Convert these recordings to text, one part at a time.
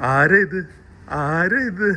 ആരാ ഇത്? ആരാ ഇത്?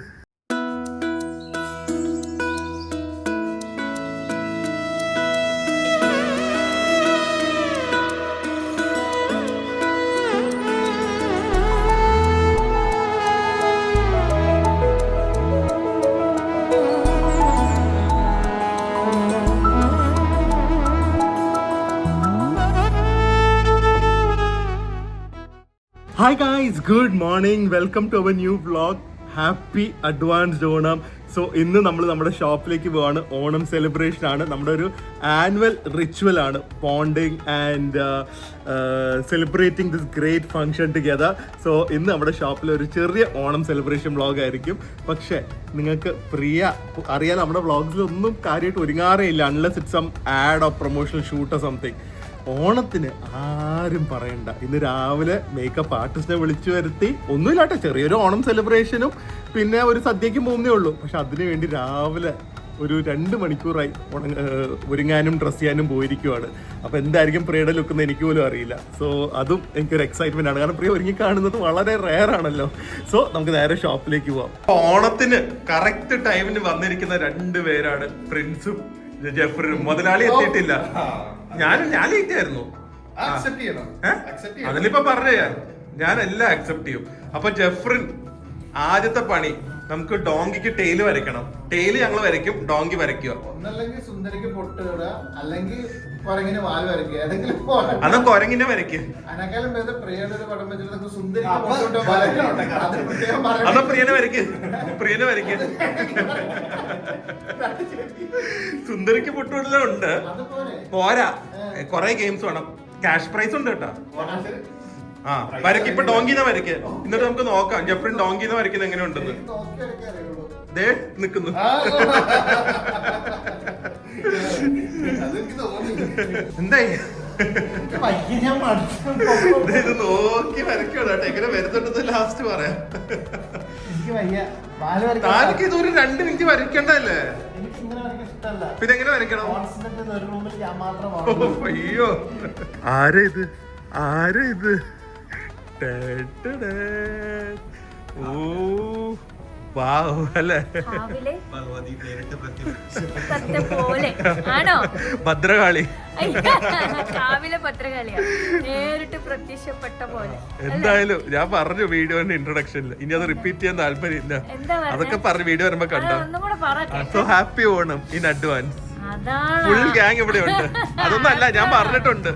Hi guys, good morning. Welcome to our new vlog. Happy advanced Onam. So ഇന്ന് നമ്മൾ നമ്മുടെ ഷോപ്പിലേക്ക് പോവാണ്. ഓണം സെലിബ്രേഷൻ ആണ്, നമ്മുടെ ഒരു ആനുവൽ റിച്വൽ ആണ്. Bonding and celebrating this great function together. So ഇന്ന് നമ്മുടെ ഷോപ്പിൽ ഒരു ചെറിയ ഓണം സെലിബ്രേഷൻ വ്ളോഗ് ആയിരിക്കും. പക്ഷേ നിങ്ങൾക്ക് അറിയാൻ നമ്മുടെ വ്ളോഗ്സിലൊന്നും കാര്യമായിട്ട് ഒരുങ്ങാറേ ഇല്ല, unless it's some ad or promotional shoot or something. ഓണത്തിന് ആരും പറയണ്ട, ഇന്ന് രാവിലെ മേക്കപ്പ് ആർട്ടിസ്റ്റിനെ വിളിച്ചു വരുത്തി, ഒന്നുമില്ലാട്ടെ, ചെറിയൊരു ഓണം സെലിബ്രേഷനും പിന്നെ ഒരു സദ്യയ്ക്ക് പോകുന്നേ ഉള്ളൂ. പക്ഷെ അതിനു വേണ്ടി രാവിലെ ഒരു 2 മണിക്കൂറായി ഒരുങ്ങാനും ഡ്രസ് ചെയ്യാനും പോയിരിക്കുവാണ്. അപ്പോൾ എന്തായിരിക്കും പ്രിയയുടെ ലുക്കെന്ന് എനിക്ക് പോലും അറിയില്ല. സോ അതും എനിക്കൊരു എക്സൈറ്റ്മെന്റ് ആണ്, കാരണം പ്രിയ ഒരുങ്ങി കാണുന്നത് വളരെ റെയർ ആണല്ലോ. സോ നമുക്ക് നേരെ ഷോപ്പിലേക്ക് പോവാം. ഓണത്തിന് കറക്റ്റ് ടൈമിന് വന്നിരിക്കുന്ന 2 പേരാണ് പ്രിൻസും ജെഫ്രിനും. മുതലാളി എത്തിയിട്ടില്ല, ഞാൻ ലേറ്റ് ആയിരുന്നു. അതിലിപ്പോ പറഞ്ഞ ഞാൻ എല്ലാം അക്സെപ്റ്റ് ചെയ്യും. അപ്പൊ ജെഫ്രിൻ ആദ്യത്തെ പണി, നമുക്ക് ഡോങ്കിക്ക് ടെയില് വരയ്ക്കണം. ടെയില് ഞങ്ങൾ വരയ്ക്കും, ഡോങ്കി വരയ്ക്കുക. ഒന്നല്ലെങ്കിൽ സുന്ദരിക്ക് പൊട്ടുക, അല്ലെങ്കിൽ കൊരങ്ങിന് വാൽ വരയ്ക്കുക. ഏതെങ്കിലും അന്ന് കൊരങ്ങിനെ വരയ്ക്കുക. അതിനേക്കാളും ഭേദം പ്രിയയുടെ ഒരു പടം വെച്ചിട്ട് സുന്ദരി അന്ന് പ്രിയനെ വരയ്ക്കുക. പ്രിയനെ വരയ്ക്കുക. സുന്ദരിക്ക് പൊട്ടുള്ള ഉണ്ട്, പോരാ, കൊറേ ഗെയിംസ് വേണം. ക്യാഷ് പ്രൈസ് ഉണ്ട് കേട്ടോ. ആ വരയ്ക്ക്. ഇപ്പൊ ഡോങ്കിനെ വരയ്ക്കുക, എന്നിട്ട് നമുക്ക് നോക്കാം ജെഫ്രിൻ ഡോങ്കിനെ വരയ്ക്കുന്നത് എങ്ങനെയുണ്ടെന്ന്. ദേ നിക്കുന്നു. എന്തായി ഇത് നോക്കി വരയ്ക്കണം കേട്ടോ, എങ്ങനെ വരുന്നുണ്ടെന്ന് ലാസ്റ്റ് പറയാം. താനക്ക് ഇതൊരു 2 മിനിറ്റ് വരയ്ക്കണ്ടല്ലേ, പിന്നെ എങ്ങനെ വരയ്ക്കണം? അയ്യോ, ആരാ ഇത്? ആരാ ഇത്? ഓ അല്ലേ, ഭദ്രകാളി. എന്തായാലും ഞാൻ പറഞ്ഞു വീഡിയോന്റെ ഇൻട്രൊഡക്ഷനിൽ, ഇനി അത് റിപ്പീറ്റ് ചെയ്യാൻ താല്പര്യമില്ല. അതൊക്കെ പറഞ്ഞു വീഡിയോ വരുമ്പോ കണ്ടോ. So happy Onam in advance. Full gang ഇവിടെ ഉണ്ട്. അതൊന്നും അല്ല, ഞാൻ പറഞ്ഞിട്ടുണ്ട്.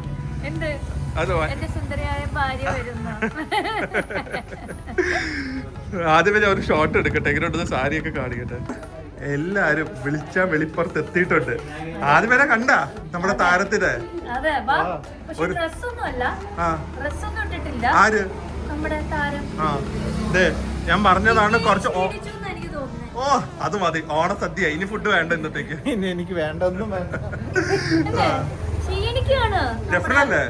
ആദ്യമേ ഞാൻ ഒരു ഷോട്ട് എടുക്കട്ടെ, എങ്ങനെയുണ്ടെന്ന് സാരിയൊക്കെ കാണിക്കട്ടെ. എല്ലാരും വിളിച്ചാ വെളിപ്പുറത്ത് എത്തിയിട്ടുണ്ട്. ആദ്യമേ കണ്ട നമ്മുടെ താരത്തിന്റെ ആര്? ഞാൻ പറഞ്ഞതാണ് കുറച്ച്. ഓ അത് മതി, ഓണസദ്യ. ഇനി ഫുഡ് വേണ്ട ഇന്നത്തേക്ക്. എനിക്ക് വേണ്ടൊന്നും വേണ്ട. ജെഫ്രിനല്ലേ?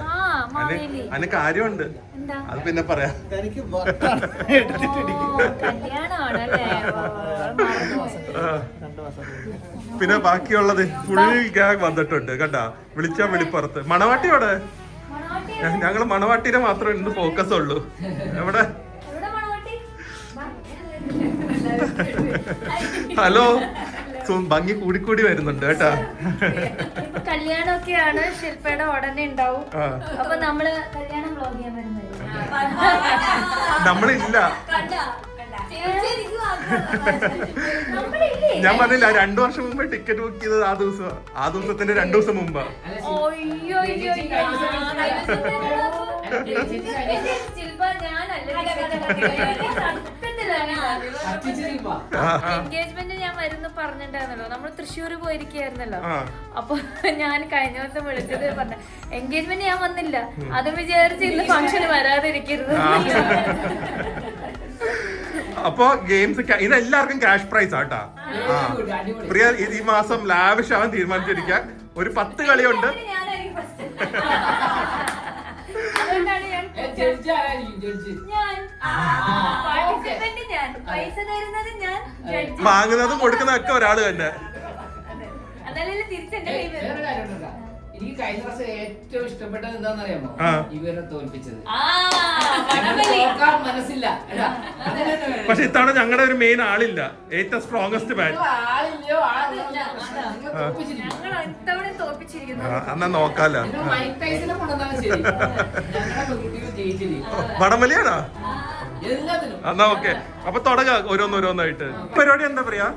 അതിന് കാര്യമുണ്ട്, അത് പിന്നെ പറയാം. പിന്നെ ബാക്കിയുള്ളത് ഫുൾ ഗ്യാങ് വന്നിട്ടുണ്ട് കണ്ടാ, വിളിച്ചാ വെളിപ്പുറത്ത്. മണവാട്ടിയോടെ ഞങ്ങള് മണവാട്ടിനെ മാത്രമേ ഇന്ന് ഫോക്കസ് ഉള്ളൂ. എവിടെ? ഹലോ, ഭംഗി കൂടിക്കൂടി വരുന്നുണ്ട് കേട്ടാ. കല്യാണമൊക്കെയാണ്, ശില്പയുടെ ഉടനെ ഉണ്ടാവും. അപ്പൊ നമ്മള് കല്യാണം വ്ലോഗ് ചെയ്യാൻ വരുന്നത് നമ്മളില്ല. ഞാൻ പറഞ്ഞില്ല, 2 വർഷം മുമ്പ് ടിക്കറ്റ് ബുക്ക് ചെയ്തത് ആ ദിവസത്തിന്റെ 2 ദിവസം മുമ്പാ. എൻഗേജ്മെന്റ് ഞാൻ വരുന്ന പറഞ്ഞിട്ടുണ്ടായിരുന്നല്ലോ, നമ്മൾ തൃശ്ശൂര് പോയിരിക്കായിരുന്നല്ലോ. അപ്പൊ ഞാൻ കഴിഞ്ഞ ദിവസം വിളിച്ചത് പറഞ്ഞ എൻഗേജ്മെന്റ് ഞാൻ വന്നില്ല, അത് വിചാരിച്ച് ഇന്ന് ഫംഗ്ഷന് വരാതിരിക്കരുത്. അപ്പൊ ഗെയിംസ് ഇതെല്ലാവർക്കും ക്യാഷ് പ്രൈസ് ആട്ടാ. പ്രിയ ഈ മാസം ലാവിഷ് ആവാൻ തീരുമാനിച്ചിരിക്കാൻ. ഒരു 10 കളിയുണ്ട്. വാങ്ങുന്നതും കൊടുക്കുന്നതൊക്കെ ഒരാള് തന്നെ. എനിക്ക് കഴിഞ്ഞ വർഷം ഏറ്റവും ഇഷ്ടപ്പെട്ടത് എന്താണെന്നറിയാമോ? ഇവരെ തോൽപ്പിച്ചത്. മനസ്സില്ല. പക്ഷെ ഇത്തവണ ഞങ്ങളുടെ ഒരു മെയിൻ ആളില്ല, ഏറ്റവും സ്ട്രോങ്സ്റ്റ് ബാറ്റ്. ആളില്ലയോ ഞങ്ങൾ ഇത്തവണ തോൽപ്പിച്ചിരിക്കുന്നു. എന്നാ നോക്കാലോ. മൈക്ക് ടൈസനെ കൊണ്ടുവന്നാലും ശരി, ഞങ്ങളുടെ ജയിച്ചില്ലേ വടംവലിയാണോ? എല്ലാത്തിനും. എന്നാ ഓക്കെ, അപ്പൊ തുടങ്ങാം ഓരോന്നോരോന്നായിട്ട്. പരിപാടി എന്താ പറയാ?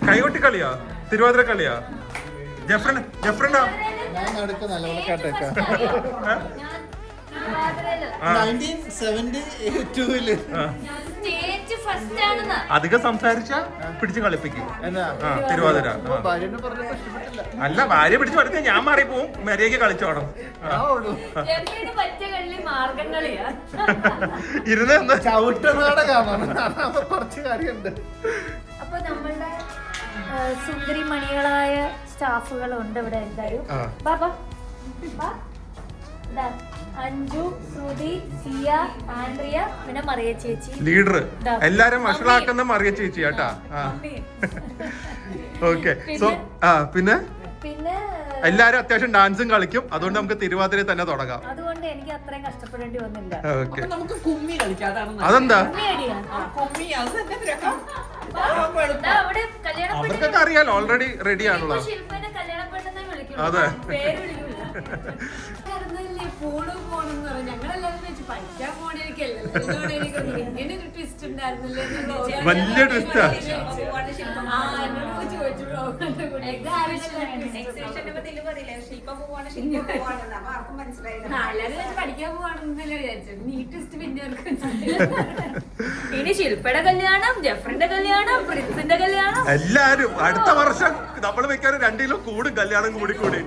കൈകൊട്ടിക്കളിയാ? തിരുവാതിര കളിയാ? ജഫ്രനാ? ഞാൻ നടുക്ക് നല്ലപോലെ കേട്ടേക്കാം. ഞാൻ 1972 സ്റ്റേറ്റ് ഫസ്റ്റ് ആണെന്ന്. അധികം സംസാരിച്ച പിടിച്ച് കളിപ്പിക്കും. എന്നാ തിരുവാതിര. ഭാര്യനെ പറഞ്ഞിട്ട് ഇഷ്ടപ്പെട്ടില്ല. അല്ല, ഭാര്യ പിടിച്ച് പഠിക്കാൻ ഞാൻ മാറിപ്പോവും, മര്യാദയ്ക്ക് കളിച്ചോണം. ജെഫ്രിന് പറ്റിയ കളി മാർഗംകളിയാ. ഇരുന്ന് എന്താ ചവിട്ടുന്നതാണ് കാരണം, കുറച്ച് കാര്യമുണ്ട്. അപ്പൊ നമ്മളുടെ സുന്ദരി മണികളായ സ്റ്റാഫുകളുണ്ട് ഇവിടെ എല്ലാരും. ബാബാ അഞ്ജു, ശ്രുതി, സിയ, ആൻഡ്രിയ, പിന്നെ മറിയ ചേച്ചി ലീഡർ. എല്ലാരും വഷളാക്കുന്ന മറിയ ചേച്ചി കേട്ടാ. ഓക്കെ, സോ പിന്നെ പിന്നെ എല്ലാരും അത്യാവശ്യം ഡാൻസും കളിക്കും. അതുകൊണ്ട് നമുക്ക് തിരുവാതിര തന്നെ തുടങ്ങാം. അതുകൊണ്ട് എനിക്ക് അത്രയും കഷ്ടപ്പെടേണ്ടി വന്നില്ല. ഓക്കെ, നമുക്ക് കുമ്മി കളിക്കാം, അതാണ് അതെന്താ? കുമ്മി. അത് തന്നെ തിരക്കാം. അവിടെ കല്യാണം അവർക്കൊക്കെ അറിയാലോ, ഓൾറെഡി റെഡി ആണല്ലോ. ശില്പനെ കല്യാണം പെട്ടെന്ന് വിളിക്കും. അതെ. പേര് വിളിക്കില്ല. വലിയ ട്വിസ്റ്റാ. ഇനി ശില്പയുടെ കല്യാണം, ജഫറിന്റെ കല്യാണം, പ്രിൻസിന്റെ കല്യാണം, എല്ലാരും അടുത്ത വർഷം നമ്മൾ മിക്കവാറും 2 കിലോ കൂടും കല്യാണം കൂടി കൂടി.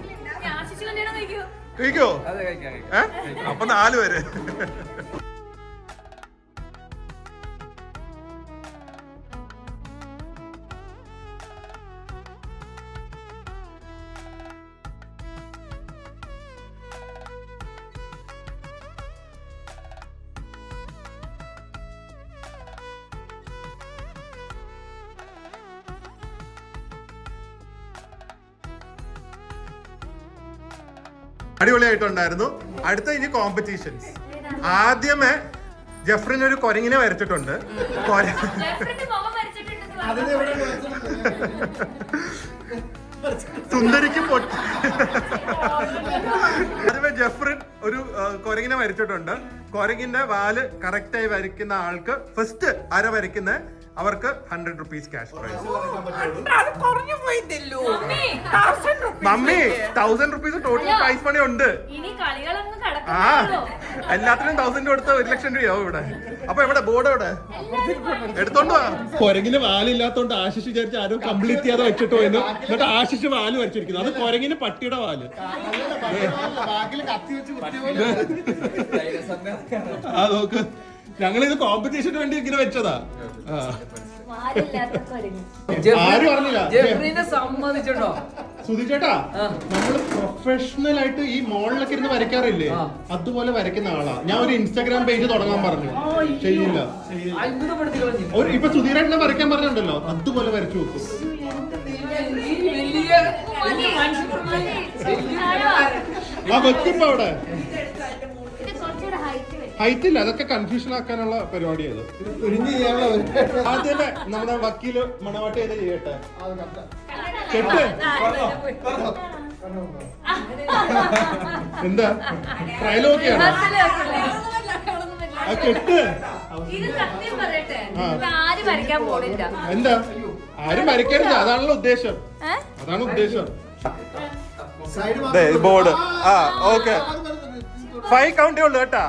ആശിച്ച് കല്യാണം കഴിക്കോ? കഴിക്കോ? അപ്പൊ 4 പേര്. അടിപൊളിയായിട്ടുണ്ടായിരുന്നു. അടുത്ത ഇനി കോമ്പറ്റീഷൻസ്. ആദ്യമേ ജഫ്രിൻ ഒരു കൊരങ്ങിനെ വരച്ചിട്ടുണ്ട്. ജഫറിന്റെ മുഖം വരച്ചിട്ടുണ്ടെന്ന് പറഞ്ഞു. അതിനെവിടെ സുന്ദരിക്ക് പൊട്ടി. ആദ്യമേ ജഫ്രിൻ ഒരു കൊരങ്ങിനെ വരച്ചിട്ടുണ്ട്. കൊരങ്ങിന്റെ വാല് കറക്റ്റായി വരയ്ക്കുന്ന ആൾക്ക് ഫസ്റ്റ് ആര വരയ്ക്കുന്ന അവർക്ക് 100 rupees cash prize. Mummy 1000 rupees total prize money ഉണ്ട്. ഇനി കളികളൊന്നും ആ, എല്ലാത്തിനും 1000 കൊടുത്ത 1 ലക്ഷം രൂപയാവും ഇവിടെ. അപ്പൊ എവിടെ ബോർഡ് എവിടെ എടുത്തോണ്ട് വാ. കൊരങ്ങിന് വാലില്ലാത്തോണ്ട് ആശിഷ് വിചാരിച്ച് ആരും കംപ്ലീറ്റ് ചെയ്യാതെ വെച്ചിട്ട് പോയിരുന്നു. എന്നിട്ട് ആശിഷ് വാല് വരച്ചിരിക്കുന്നു. അത് കൊരങ്ങിന് പട്ടിയുടെ വാല്. ബാക്കിൽ കത്തി വെച്ച് കുത്തി പോലെ. ആ നോക്ക്, ഞങ്ങളിത് കോമ്പറ്റീഷന് വേണ്ടി ഇങ്ങനെ വെച്ചതാ. ആരും പറഞ്ഞില്ല. ജെഫ്രിനെ സമ്മതിച്ചിട്ടോ? സുധിച്ചേട്ടാ, നമ്മള് പ്രൊഫഷണൽ ആയിട്ട് ഈ മോളിലൊക്കെ ഇരുന്ന് വരയ്ക്കാറില്ലേ, അതുപോലെ വരയ്ക്കുന്ന ആളാ. ഞാൻ ഒരു ഇൻസ്റ്റാഗ്രാം പേജ് തുടങ്ങാൻ പറഞ്ഞു, ചെയ്യില്ല. ഇപ്പൊ സുധീരേട്ടനെ വരയ്ക്കാൻ പറഞ്ഞിട്ടുണ്ടല്ലോ, അതുപോലെ വരച്ചു വെക്കും. ആ വെക്കുമ്പോ അവിടെ ഹൈറ്റ് ഇല്ല, അതൊക്കെ കൺഫ്യൂഷൻ ആക്കാനുള്ള പരിപാടിയത്. ആദ്യമേ നമ്മുടെ വക്കീല് മണവാട്ടി ഏതാ ചെയ്യട്ടെ? കെട്ട്. എന്താ ട്രയൽ ഓക്കെയാണോ? ആ കെട്ട്. ഇത് സത്യം പറയട്ടെ, ആരും വരയ്ക്കാൻ പോണില്ല. എന്താ ആരും വരയ്ക്കരുത്, അതാണല്ലോ ഉദ്ദേശം. അതാണ് ഉദ്ദേശം. ബോർഡ്. ആ ഓക്കെ, 5 കൗണ്ടേ ഉള്ളു കേട്ടാ.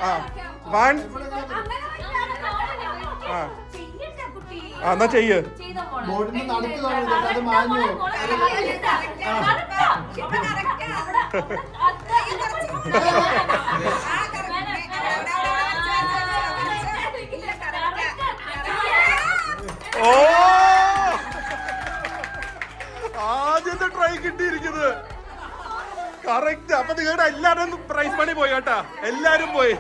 ആ 1. ആ എന്നാ ചെയ്യ്. ബോർഡിന് നടുക്ക് തുടങ്ങി അത് മാഞ്ഞു. ഓ, ആദ്യത്തെ ട്രൈ കിട്ടിയിരിക്കുന്നത് കറക്റ്റ്. അപ്പൊ നിങ്ങളുടെ എല്ലാരും പ്രൈസ് മണി പോയി കേട്ടാ, എല്ലാരും പോയി.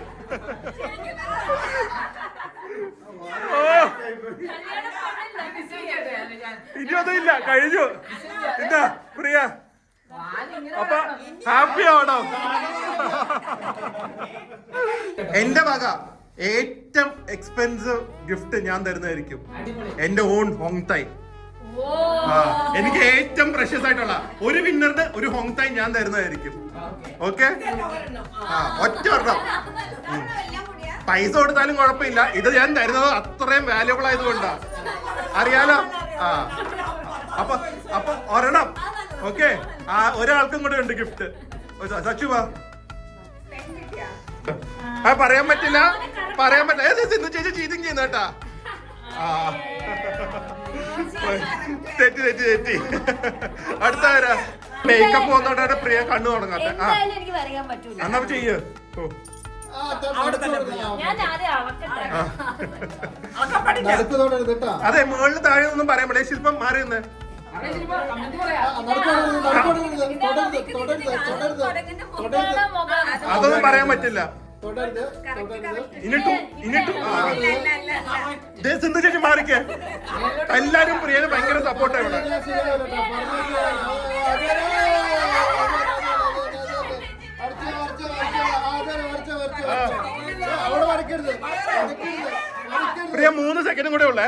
ഓ, ഇനി ഒന്നുമില്ല, കഴിഞ്ഞു. എന്താ പ്രിയ, അപ്പൊ ഹാപ്പി ആവണം. എന്റെ വക ഏറ്റവും എക്സ്പെൻസീവ് ഗിഫ്റ്റ് ഞാൻ തരുന്നതായിരിക്കും. അടിപൊളി. എന്റെ ഓൺ ഹോങ് തായ്. എനിക്ക് ഏറ്റവും പ്രഷ്യസ് ആയിട്ടുള്ള ഒരു വിന്നറിന് ഒരു ഹോങ് തായ് ഞാൻ തരുന്നതായിരിക്കും. ഓക്കെ, ഒറ്റ ഒരെണ്ണം. പൈസ കൊടുത്താലും കുഴപ്പമില്ല, ഇത് ഞാൻ തരുന്നത് അത്രയും വാല്യുബിൾ ആയതുകൊണ്ടാ, അറിയാലോ. അപ്പൊ ഒരെണ്ണം. ഓക്കെ, ഒരാൾക്കും കൂടെ ഉണ്ട് ഗിഫ്റ്റ്. സച്ചു വാ. പറയാൻ പറ്റില്ല. സിന്ധു ചേച്ചി ചീറ്റിംഗ് ചെയ്യുന്ന കേട്ടാ. തെറ്റി അടുത്ത വരാ. മേക്കപ്പ് വന്നോണ്ടാണ് പ്രിയ കണ്ണു തുടങ്ങാത്ത. എന്നാ ചെയ്യ്. അതെ, മുകളിൽ താഴെ ഒന്നും പറയാൻ പറ്റില്ല. ശില്പം മാറി നിന്ന് അതൊന്നും പറയാൻ പറ്റില്ല. സിന്ധു ചേച്ചി മാറിക്കേ. എല്ലാരും പ്രിയന് ഭയങ്കര സപ്പോർട്ടാണ് ഇവിടെ. പ്രിയ 3 സെക്കൻഡും കൂടെ ഉള്ളേ.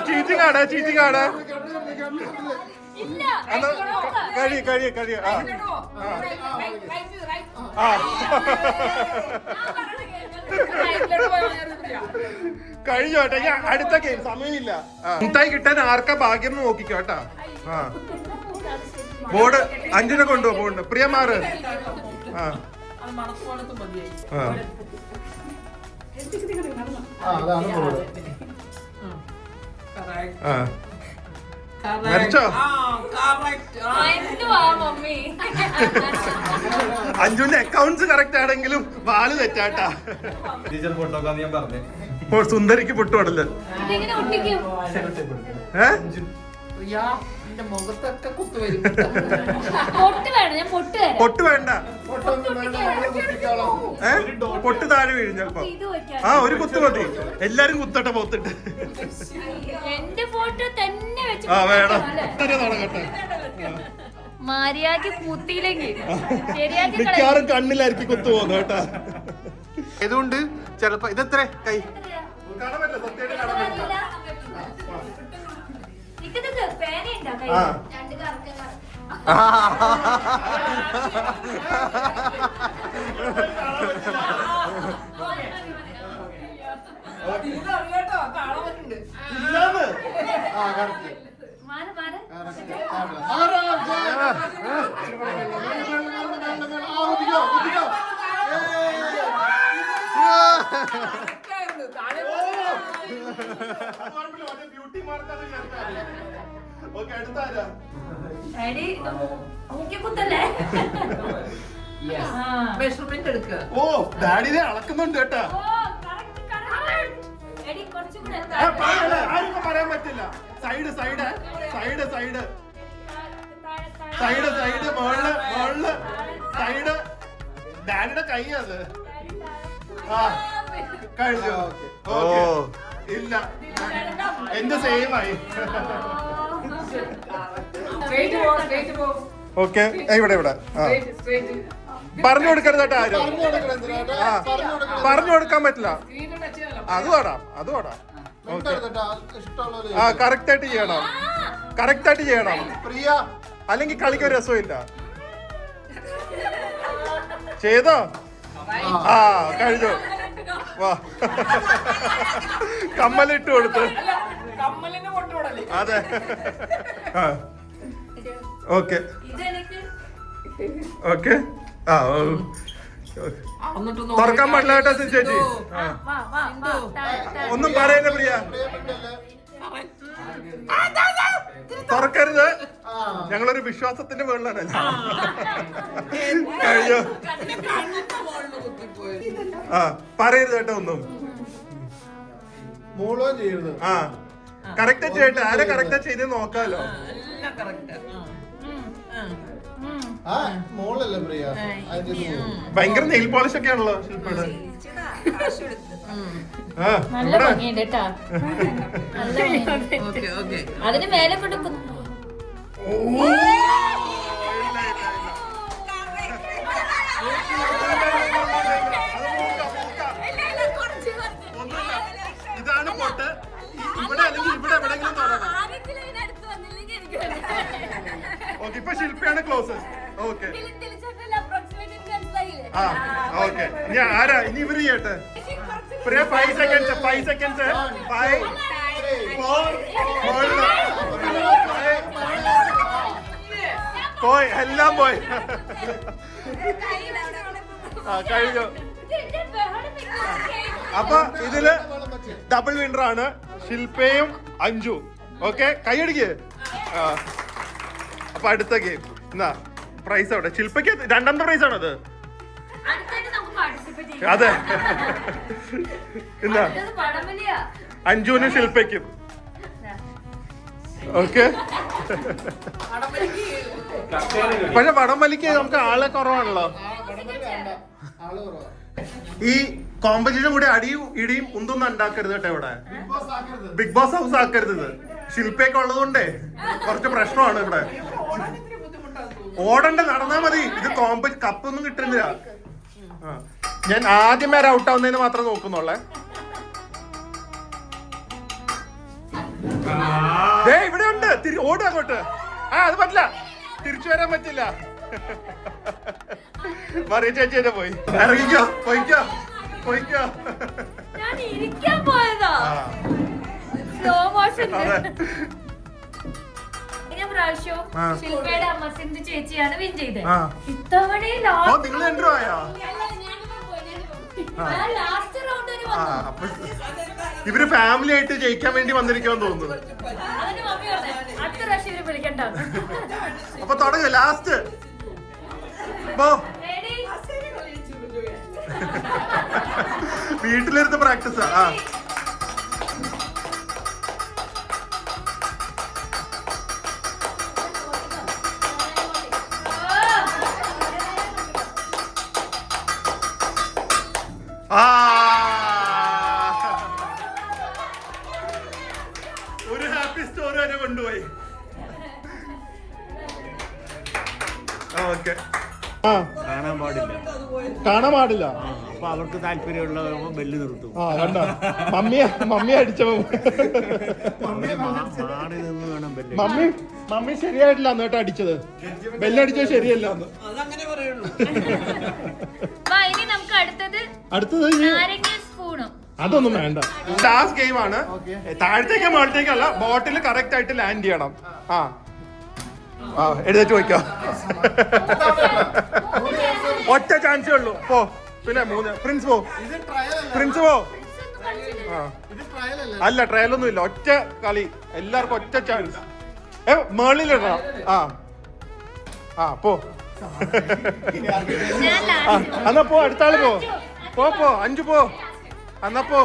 ചീറ്റിംഗ് ആണ്. കഴിയ കഴിഞ്ഞോട്ടെ. അടുത്ത ഗെയിം സമയമില്ല. മുട്ടായി കിട്ടാൻ ആർക്കാ ഭാഗ്യം നോക്കിക്കോ കേട്ടാ. ബോർഡ് 5നെ കൊണ്ടുപോ. ബോർഡ് പ്രിയ മാറ്. വരച്ചോ? അഞ്ജുവിന്റെ അക്കൗണ്ട്സ് കറക്റ്റ് ആണെങ്കിലും വാല് തെറ്റാട്ടാ. സുന്ദരിക്ക് പൊട്ടുപാടില്ല. പൊട്ട് വേണ്ട. പൊട്ട് താഴെ വീഴും ചെലപ്പോ. ഒരു കുത്ത് മതി. എല്ലാരും കുത്തട്ടെ പോത്തിട്ട്. വേണം. മിക്കവാറും കണ്ണിലായിരിക്കും കുത്തു പോകുന്നു കേട്ടാ. ഇതുകൊണ്ട് ചെലപ്പോ ഇതെത്ര കൈ കാണാൻ പറ്റില്ല. സത്യമായിട്ട് കാണാൻ പറ്റില്ല. ഓ ഡാഡിനെ അളക്കുന്നുണ്ട് കേട്ടാ. ആർക്കും പറയാൻ പറ്റില്ല. സൈഡ് മുകളില് സൈഡ്. ഡാഡിയുടെ കൈ അത്. കഴിഞ്ഞു. ഇല്ല, എന്റെ സെയിം ആയി. ഓക്കെ, ഇവിടെ പറഞ്ഞു കൊടുക്കരുത് കേട്ടോ ആരും. പറഞ്ഞു കൊടുക്കാൻ പറ്റില്ല. അത് പാടാം. കറക്റ്റ് ആയിട്ട് ചെയ്യണം. പ്രിയ അല്ലെങ്കിൽ കളിക്കൊരു രസമില്ല. ചെയ്തോ? കഴിഞ്ഞു. വാ, കമ്മലിട്ട് കൊടുത്ത്. അതെ. ഓക്കെ. തുറക്കാൻ പാടില്ല കേട്ടോ ചേച്ചി. ഒന്നും പറയല്ല പ്രിയ. തുറക്കരുത്. ഞങ്ങളൊരു വിശ്വാസത്തിന്റെ മുകളിലാണല്ലോ. കഴിഞ്ഞോ? പറയരുത് കേട്ടോ ഒന്നും. കറക്റ്റ് ചെയ്യട്ടെ. ആരെ കറക്റ്റാ ചെയ്ത് നോക്കാലോ. ഭയങ്കര നെയിൽ പോളിഷ് ഒക്കെ ആണല്ലോ ശില്പയുടെ. അതിന് മേലെ കൊണ്ട് ഇതാണ് പൊട്ട്. ഇവിടെ അല്ലെങ്കിൽ ഇവിടെ എവിടെയെങ്കിലും തുടങ്ങാം. ഓക്കെ, ഇപ്പൊ ശില്പയാണ് ക്ലോസസ്റ്റ്. ഓക്കെ ആ ഓക്കെ, ഇനി ആരാ ഇനി ഇവര് ചെയ്യട്ടെ. 5 seconds 5 seconds 5 4 പോയി, എല്ലാം പോയി. ആ കഴിഞ്ഞു. അപ്പൊ ഇതില് ഡബിൾ വിന്നർ ആണ് ശില്പയും അഞ്ജു. ഓക്കെ, കൈയടിക്ക്. അപ്പൊ അടുത്ത ഗെയിം എന്നാ പ്രൈസ് അവിടെ. ശില്പയ്ക്ക് രണ്ടാമത്തെ പ്രൈസ് ആണത്. അതെ, എന്നാ അഞ്ജുവിനും ശില്പയ്ക്കും. ഓക്കെ, പക്ഷെ വടംവലിക്ക് നമുക്ക് ആളെ കുറവാണല്ലോ. ഈ കോമ്പറ്റീഷൻ കൂടി അടിയും ഇടിയും ഒന്നും ഉണ്ടാക്കരുത് കേട്ടോ. ഇവിടെ ബിഗ് ബോസ് ഹൗസ് ആക്കരുത്. ഇത് ശില്പയൊക്കെ ഉള്ളത് കൊണ്ടേ കുറച്ച് പ്രശ്നമാണ് ഇവിടെ. ഓടണ്ട, നടന്നാ മതി. ഇത് കപ്പൊന്നും കിട്ടുന്നില്ല. ഞാൻ ആദ്യം വരെ ഔട്ട് ആവുന്നതിന് മാത്രം നോക്കുന്നുള്ളേ. ഇവിടെ ഉണ്ട്, ഓടുക അങ്ങോട്ട്. അത് പറ്റില്ല, തിരിച്ചു വരാൻ പറ്റില്ല. മറിയ ചേച്ചി പോയി. ഇറങ്ങിക്കോ, പോയിക്കോ പോയിക്കോ. ശില്പയുടെ അമ്മ സിന്ധു ചേച്ചിയാണ് വിൻ ചെയ്തത്. ഇത്തവണ നിങ്ങൾ എൻട്രോ ആയോ? ലാസ്റ്റ് റൗണ്ട് ഇവര് ഫാമിലി ആയിട്ട് ജയിക്കാൻ വേണ്ടി വന്നിരിക്കുമെന്ന് തോന്നുന്നു. അടുത്ത പ്രാവശ്യം ഇവര് വിളിക്കണ്ട. അപ്പൊ തുടങ്ങ ലാസ്റ്റ്. വീട്ടിലിരുന്ന് പ്രാക്ടീസാ. ഒരു ഹാപ്പി സ്റ്റോറി വരെ കൊണ്ടുപോയി. ഓക്കെ, കാണാൻ പാടില്ല. അപ്പൊ അവർക്ക് താല്പര്യമുള്ള ബെല്ല് നിർത്തും. കണ്ടോ, മമ്മി അടിച്ചപ്പോ മാറി നിന്ന് വേണം ബെല്ല്. മമ്മി ശരിയായിട്ടില്ല എന്നിട്ട് അടിച്ചത്. ബെല്ലടിച്ചത് ശരിയല്ല എന്ന്. ഇനി നമുക്ക് അടുത്തത് സ്പൂണും അതൊന്നും വേണ്ട. ലാസ്റ്റ് ഗെയിം ആണ്. താഴത്തേക്കോ മുകളിലേക്കോ അല്ല, ബോട്ടിൽ കറക്റ്റ് ആയിട്ട് ലാൻഡ് ചെയ്യണം. എഴുന്നേറ്റ് പോയിക്കോ. ഒറ്റ ചാൻസേ ഉള്ളൂ. പോ. പിന്നെ 3 പ്രിൻസ് പോ. പ്രിൻസ് പോ. അല്ല, ട്രയൽ ഒന്നും ഇല്ല. ഒറ്റ കളി, എല്ലാവർക്കും ഒറ്റ ചാൻസ്. മേളിലിടണം. പോ. എന്നാ പോ, അടുത്ത ആള് പോ. അഞ്ചു പോ. എന്നാ പോ.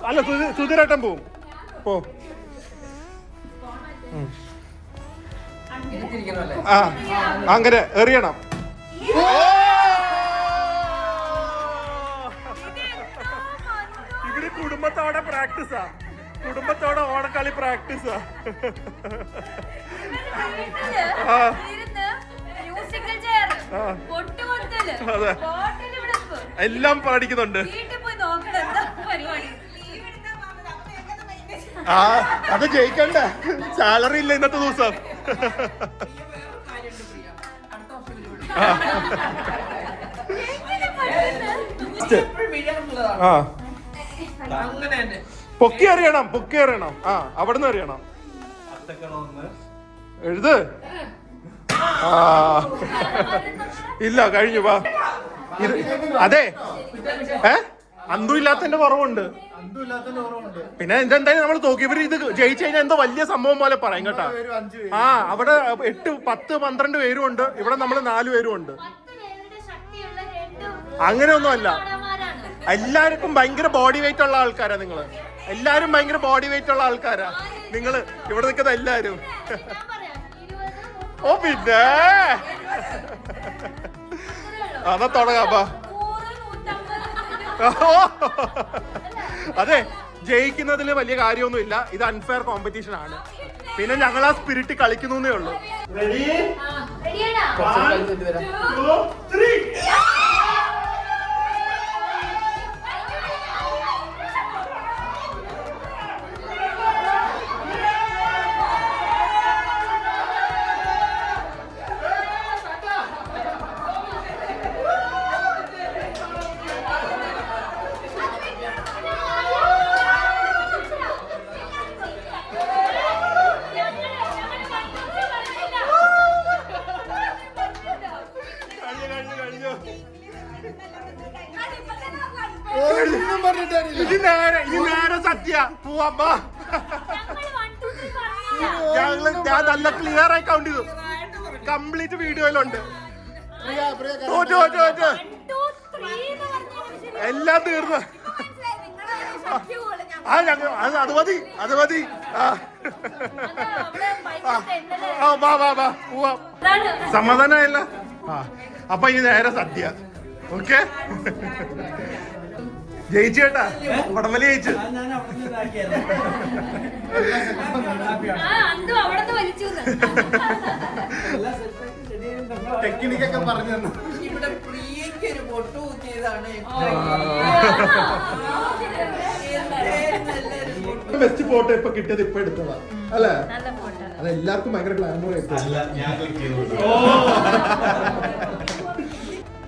അല്ല, സുധീരേട്ടൻ പോവും. പോ. അങ്ങനെ എറിയണം. ഇവര് കുടുംബത്തോടെ പ്രാക്ടീസാ. കുടുംബത്തോടെ ഓണക്കളി പ്രാക്ടീസാ. അതെ, എല്ലാം പഠിക്കുന്നുണ്ട്. അത് ജയിക്കണ്ട. സാലറി ഇല്ല ഇന്നത്തെ ദിവസം. പൊക്കി അറിയണം. അവിടുന്ന് അറിയണം. എഴുത്. ഇല്ല, കഴിഞ്ഞു. വാ. അതെ, അന്തും ഇല്ലാത്തതിന്റെ കുറവുണ്ട്. പിന്നെ എന്തായാലും നമ്മൾ നോക്കി. ഇവര് ഇത് ജയിച്ചു കഴിഞ്ഞാൽ എന്തോ വലിയ സംഭവം പോലെ പറയും കേട്ടാ. അവിടെ 8, 10, 12 പേരും ഉണ്ട്. ഇവിടെ നമ്മള് 4 പേരും ഉണ്ട്. അങ്ങനെയൊന്നും അല്ല. എല്ലാവർക്കും ഭയങ്കര ബോഡി വെയിറ്റ് ഉള്ള ആൾക്കാരാ നിങ്ങള്. എല്ലാരും ഭയങ്കര ബോഡി വെയിറ്റ് ഉള്ള ആൾക്കാരാ നിങ്ങള് ഇവിടെ നിൽക്കുന്ന എല്ലാരും. ഓ പിന്നെ അതാ തുടങ്ങാപ്പാ. അതെ, ജയിക്കുന്നതിൽ വലിയ കാര്യമൊന്നുമില്ല. ഇത് അൺഫെയർ കോമ്പറ്റീഷൻ ആണ്. പിന്നെ ഞങ്ങൾ ആ സ്പിരിറ്റ് കളിക്കുന്നേ ഉള്ളൂ. റെഡി? റെഡിയാണോ? 1 2 3. ഇനി നേരെ സത്യ പോവാ. ഞാൻ നല്ല ക്ലിയർ ആയി കൗണ്ട് ചെയ്തു. കംപ്ലീറ്റ് വീഡിയോയിലുണ്ട്. എല്ലാം തീർന്നു. അത് മതി. വാ പോവാ. സമാധാനമായില്ല. അപ്പൊ ഇനി നേരെ സദ്യ. ഓക്കെ ജയിച്ചു കേട്ടാ. വടംവലി ജയിച്ചു. ടെക്നിക്കൊക്കെ പറഞ്ഞു തന്നു. ഇവിടെ പ്രിയയ്ക്ക് ഒരു പൊട്ടു കുത്തിയതാണ്. ബെസ്റ്റ് ഫോട്ടോ ഇപ്പൊ കിട്ടിയത് ഇപ്പൊ എടുത്തതാ അല്ലേ? അത് എല്ലാവർക്കും ഭയങ്കര ഗ്ലാമർ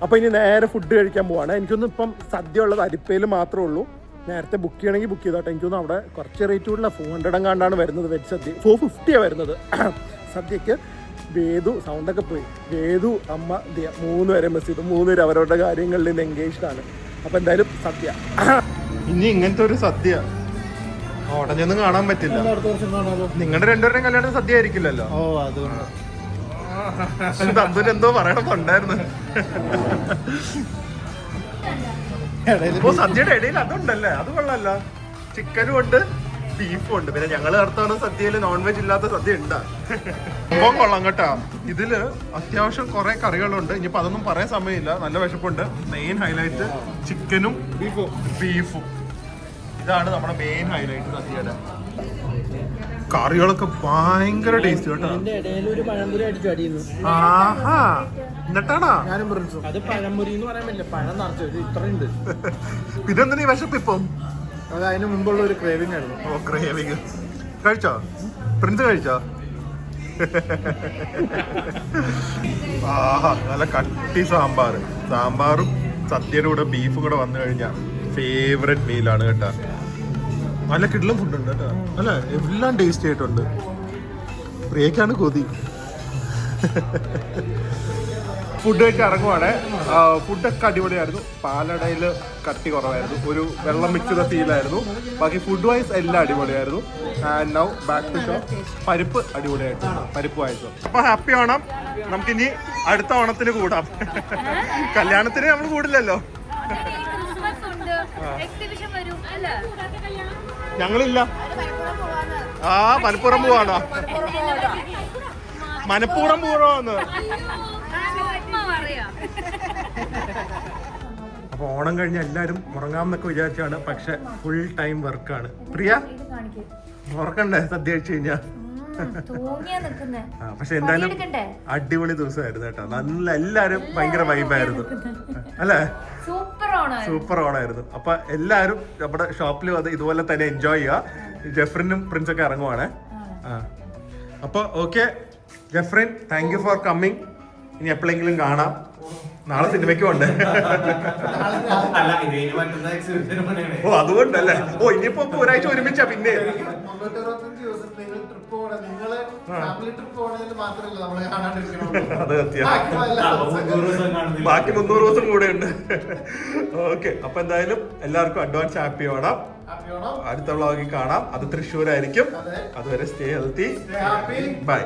അപ്പൊ ഇനി നേരെ ഫുഡ് കഴിക്കാൻ പോവാണ്. എനിക്കൊന്നും ഇപ്പം സദ്യ ഉള്ളത് അരിപ്പയിൽ മാത്രമേ ഉള്ളൂ. നേരത്തെ ബുക്ക് ചെയ്യണമെങ്കിൽ ബുക്ക് ചെയ്തോട്ടെ. എനിക്കൊന്നും അവിടെ കുറച്ച് റേറ്റ് കൂടുതലാണ്. 400 എങ്ങാണ്ടാണ് വരുന്നത് വെജ് സദ്യ. 450 വരുന്നത് സദ്യക്ക്. വേദു സൗണ്ടൊക്കെ പോയി. വേദു അമ്മ 3 പേരെ മിസ് ചെയ്തു. 3 പേര് അവരവരുടെ കാര്യങ്ങളിൽ നിന്ന് എൻഗേജ്ഡ് ആണ്. അപ്പൊ എന്തായാലും സദ്യ. ഇനി ഇങ്ങനത്തെ ഒരു സദ്യ ഉടനെയൊന്നും കാണാൻ പറ്റില്ല. നിങ്ങളുടെ രണ്ടുപേരുടെയും കല്യാണം സദ്യ ആയിരിക്കില്ലല്ലോ. ഓ അതുകൊണ്ട് തന്തുന് എന്തോ പറയണമെന്നുണ്ടായിരുന്നു. ഇപ്പൊ സദ്യയുടെ ഇടയിൽ അതുണ്ടല്ലേ? അത് കൊള്ളാല്ല. ചിക്കനും ഉണ്ട്, ബീഫും ഉണ്ട്. പിന്നെ ഞങ്ങൾ നടത്തുന്ന സദ്യയിൽ നോൺ വെജ് ഇല്ലാത്ത സദ്യ ഉണ്ടാ. ഇപ്പം കൊള്ളാം കേട്ടോ. ഇതില് അത്യാവശ്യം കുറെ കറികളുണ്ട്. ഇനിയിപ്പോ അതൊന്നും പറയാൻ സമയമില്ല. നല്ല വിശപ്പുണ്ട്. മെയിൻ ഹൈലൈറ്റ് ചിക്കനും ബീഫും. ഇതാണ് നമ്മുടെ മെയിൻ ഹൈലൈറ്റ് സദ്യയുടെ. കറികളൊക്കെ ഭയങ്കര ടേസ്റ്റ് കേട്ടോ. ആഹാ എന്നിട്ടാണോ? അത് പഴംപൊരി എന്ന് പറയാൻ പറ്റില്ല, പഴം നിറച്ചത് ഇത്രയുണ്ട്. പിന്നെന്തിനാ ഈ വിശപ്പ് ഇപ്പം? അത് അതിന് മുമ്പുള്ള ഒരു ക്രേവിംഗ് ആയിരുന്നു. ഓ ക്രേവിംഗ്. കഴിച്ചോ പ്രിൻസ്? കഴിച്ചോ? ആഹാ നല്ല കട്ടി സാമ്പാറും സദ്യയുടെ കൂടെ ബീഫും കൂടെ വന്നു കഴിഞ്ഞാൽ ഫേവറേറ്റ് മീലാണ് കേട്ടോ. നല്ല കിടിലം ഫുഡുണ്ട് കേട്ടോ. അല്ല എല്ലാം ടേസ്റ്റി ആയിട്ടുണ്ട്. പ്രിയക്കാണ് കൊതി. ഫുഡ് കഴിച്ച് ഇറങ്ങുവാണ്. ഫുഡൊക്കെ അടിപൊളിയായിരുന്നു. പാലടയിൽ കട്ടി കുറവായിരുന്നു. ഒരു വെള്ളം മിക്സ് ചെയ്ത ഫീലായിരുന്നു. ബാക്കി ഫുഡ് വൈസ് എല്ലാം അടിപൊളിയായിരുന്നു. And now back to show. പരിപ്പ് അടിപൊളിയായിരുന്നു. പരിപ്പ് വായിച്ചു. അപ്പൊ ഹാപ്പി ഓണം. നമുക്കിനി അടുത്ത ഓണത്തിന് കൂടാം. കല്യാണത്തിന് നമ്മൾ കൂടില്ലല്ലോ. ഞങ്ങളില്ല. ആ മലപ്പുറം പോവാണോ? മനപ്പൂർവ്വം പൂർവ്വം. അപ്പൊ ഓണം കഴിഞ്ഞ എല്ലാരും ഉറങ്ങാമെന്നൊക്കെ വിചാരിച്ചാണ്. പക്ഷെ ഫുൾ ടൈം വർക്കാണ്. പ്രിയ ഉറക്കണ്ടേ സദ്യ കഴിച്ചു കഴിഞ്ഞാ? പക്ഷെ എന്തായാലും അടിപൊളി ദിവസമായിരുന്നു കേട്ടോ. നല്ല എല്ലാരും ഭയങ്കര വൈബായിരുന്നു അല്ലേ? സൂപ്പർ ഓണായിരുന്നു. അപ്പൊ എല്ലാരും നമ്മുടെ ഷോപ്പിൽ വന്ന് ഇതുപോലെ തന്നെ എൻജോയ് ചെയ്യുക. ജെഫ്രിനും പ്രിൻസൊക്കെ ഇറങ്ങുവാണ്. അപ്പൊ okay Jeffrin, thank you for coming. ഇനി എപ്പോഴെങ്കിലും കാണാം. നാളെ സിനിമയ്ക്കും ഉണ്ട്. ഓ അതുകൊണ്ടല്ലേ? ഓ ഇനിയിപ്പോ ഒരാഴ്ച ഒരുമിച്ചാ. പിന്നെ 365 ദിവസം നിങ്ങൾ ട്രിപ്പ് പോകണം. നിങ്ങള് ഫാമിലി ട്രിപ്പ് പോകണതിൽ മാത്രമല്ല നമ്മളെ കാണാണ്ടിരിക്കണം. അത് ബാക്കി 300 ദിവസം കൂടെ ഉണ്ട്. ഓക്കെ അപ്പൊ എന്തായാലും എല്ലാവർക്കും അഡ്വാൻസ് ഹാപ്പി ഓണം. അടുത്ത വ്ളോഗിൽ കാണാം. അത് തൃശ്ശൂരായിരിക്കും. അതുവരെ സ്റ്റേ ഹെൽത്തി. ബൈ.